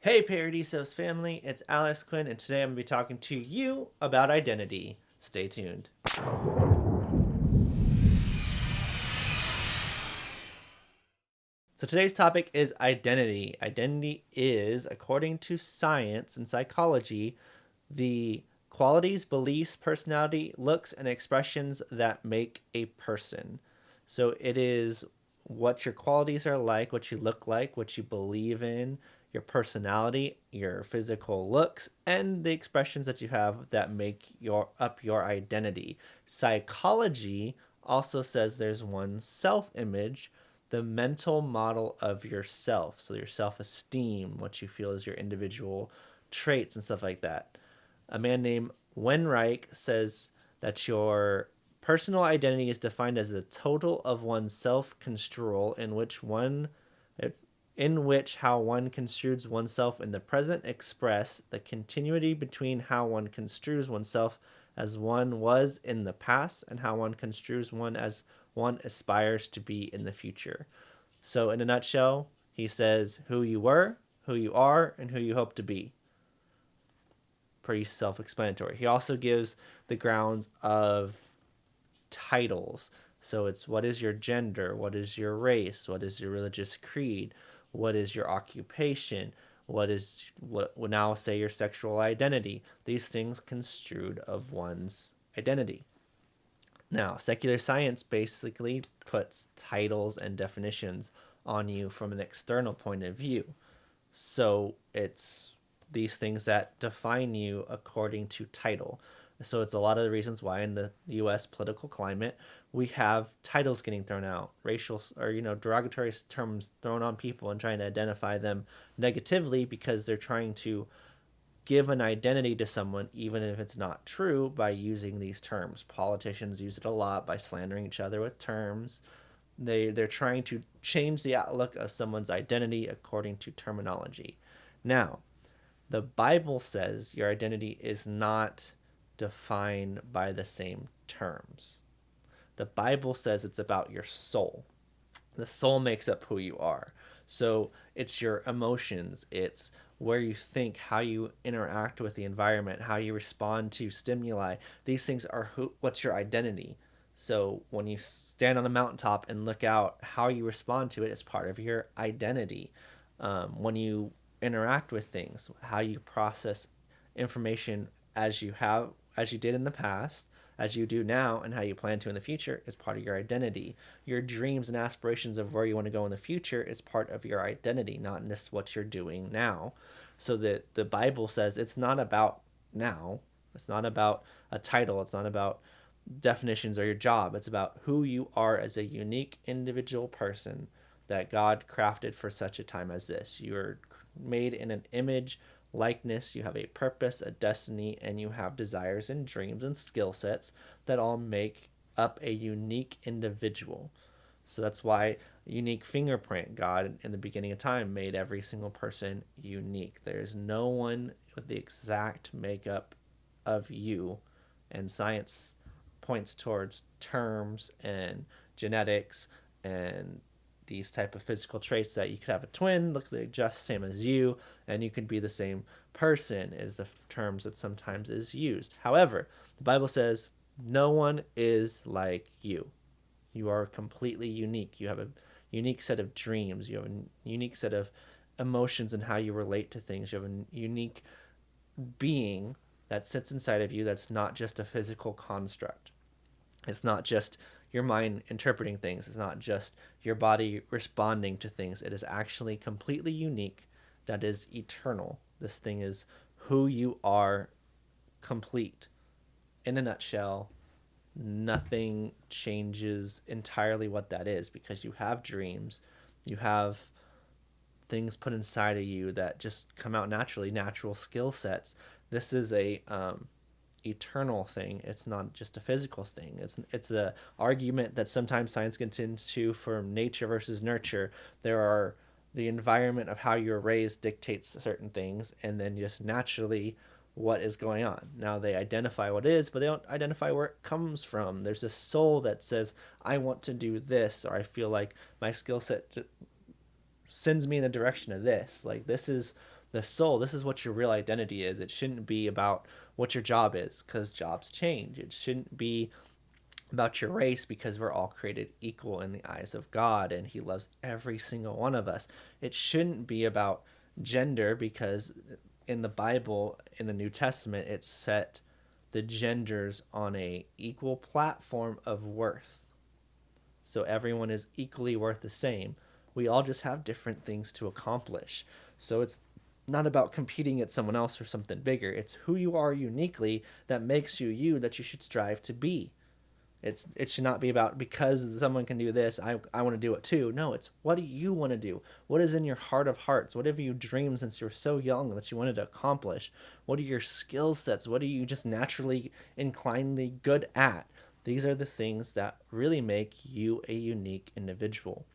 Hey Paradisos family, it's Alex Quinn, and today I'm going to be talking to you about identity. Stay tuned. So today's topic is identity. Identity is, according to science and psychology, the qualities, beliefs, personality, looks, and expressions that make a person. So it is what your qualities are like, what you look like, what you believe in, your personality, your physical looks, and the expressions that you have that make your identity. Psychology also says there's one self-image, the mental model of yourself. So your self-esteem, what you feel is your individual traits and stuff like that. A man named Wenreich says that your personal identity is defined as a total of one's self-construal in which how one construes oneself in the present express the continuity between how one construes oneself as one was in the past and how one construes one as one aspires to be in the future. So, in a nutshell, he says who you were, who you are, and who you hope to be. Pretty self explanatory. He also gives the grounds of titles. So it's what is your gender? What is your race? What is your religious creed? What is your occupation? What would now say your sexual identity? These things construed of one's identity. Now, secular science basically puts titles and definitions on you from an external point of view. So it's these things that define you according to title. So it's a lot of the reasons why in the U.S. political climate we have titles getting thrown out, racial or derogatory terms thrown on people and trying to identify them negatively because they're trying to give an identity to someone even if it's not true by using these terms. Politicians use it a lot by slandering each other with terms. They're trying to change the outlook of someone's identity according to terminology. Now, the Bible says your identity is not defined by the same terms. The Bible says it's about your soul. The soul makes up who you are. So it's your emotions, it's where you think, how you interact with the environment, how you respond to stimuli. These things are what's your identity. So when you stand on a mountaintop and look out, how you respond to it is part of your identity. When you interact with things, how you process information as you did in the past, as you do now, and how you plan to in the future is part of your identity. Your dreams and aspirations of where you want to go in the future is part of your identity, not just what you're doing now. So that the Bible says it's not about now. It's not about a title. It's not about definitions or your job. It's about who you are as a unique individual person that God crafted for such a time as this. You are made in an image likeness, you have a purpose, a destiny, and you have desires and dreams and skill sets that all make up a unique individual. So that's why unique fingerprint, God in the beginning of time made every single person unique. There's no one with the exact makeup of you, and science points towards terms and genetics and these type of physical traits that you could have a twin look like just same as you and you could be the same person is the terms that sometimes is used. However, the Bible says no one is like you. You are completely unique. You have a unique set of dreams. You have a unique set of emotions and how you relate to things. You have a unique being that sits inside of you that's not just a physical construct. It's not just your mind interpreting things. It's not just your body responding to things. It is actually completely unique. That is eternal. This thing is who you are, complete. In a nutshell, nothing changes entirely what that is because you have dreams. You have things put inside of you that just come out naturally, natural skill sets. This is a eternal thing. It's not just a physical thing. It's the argument that sometimes science gets into for nature versus nurture. There are the environment of how you're raised dictates certain things, and then just naturally what is going on. Now they identify what is, but they don't identify where it comes from. There's a soul that says, I want to do this, or I feel like my skill set sends me in the direction of this. Like this is the soul. This is what your real identity is. It shouldn't be about what your job is, because jobs change. It shouldn't be about your race, because we're all created equal in the eyes of God and he loves every single one of us. It shouldn't be about gender, because in the Bible, in the New Testament, it's set the genders on a equal platform of worth. So everyone is equally worth the same. We all just have different things to accomplish. So it's not about competing at someone else for something bigger. It's who you are uniquely that makes you you, that you should strive to be. It should not be about, because someone can do this, I want to do it too. No, it's what do you want to do? What is in your heart of hearts? What have you dreamed since you were so young that you wanted to accomplish? What are your skill sets? What are you just naturally inclinedly good at? These are the things that really make you a unique individual.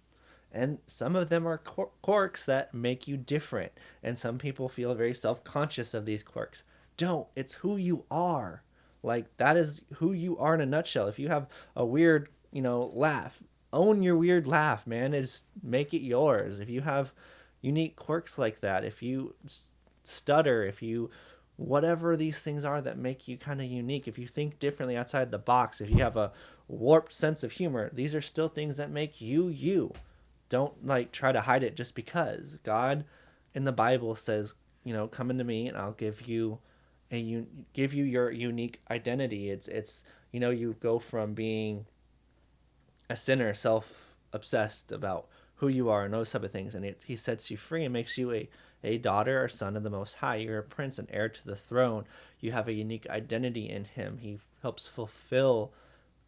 And some of them are quirks that make you different. And some people feel very self-conscious of these quirks. Don't. It's who you are. Like, that is who you are in a nutshell. If you have a weird, laugh, own your weird laugh, man. Is make it yours. If you have unique quirks like that, if you stutter, if you whatever these things are that make you kind of unique, if you think differently outside the box, if you have a warped sense of humor, these are still things that make you you. Don't like try to hide it just because. God in the Bible says, come into me and I'll give you your unique identity. It's you go from being a sinner, self-obsessed about who you are and those type of things, and he sets you free and makes you a daughter or son of the Most High. You're a prince, an heir to the throne. You have a unique identity in him. He helps fulfill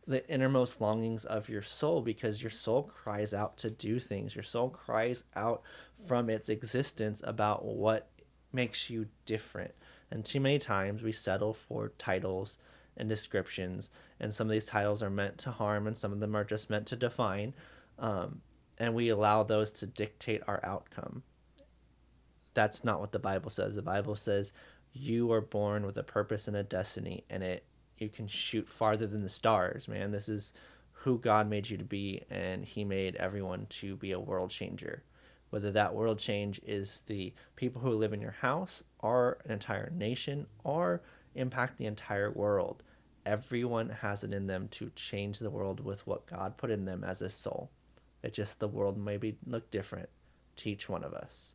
the innermost longings of your soul, because your soul cries out to do things. Your soul cries out from its existence about what makes you different. And too many times we settle for titles and descriptions, and some of these titles are meant to harm and some of them are just meant to define, and we allow those to dictate our outcome. That's not what the Bible says. The Bible says you are born with a purpose and a destiny, and you can shoot farther than the stars, man. This is who God made you to be, and he made everyone to be a world changer. Whether that world change is the people who live in your house, or an entire nation, or impact the entire world, everyone has it in them to change the world with what God put in them as a soul. It's just the world maybe look different to each one of us.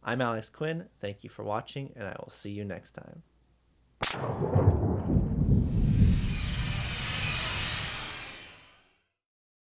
I'm Alex Quinn. Thank you for watching, and I will see you next time.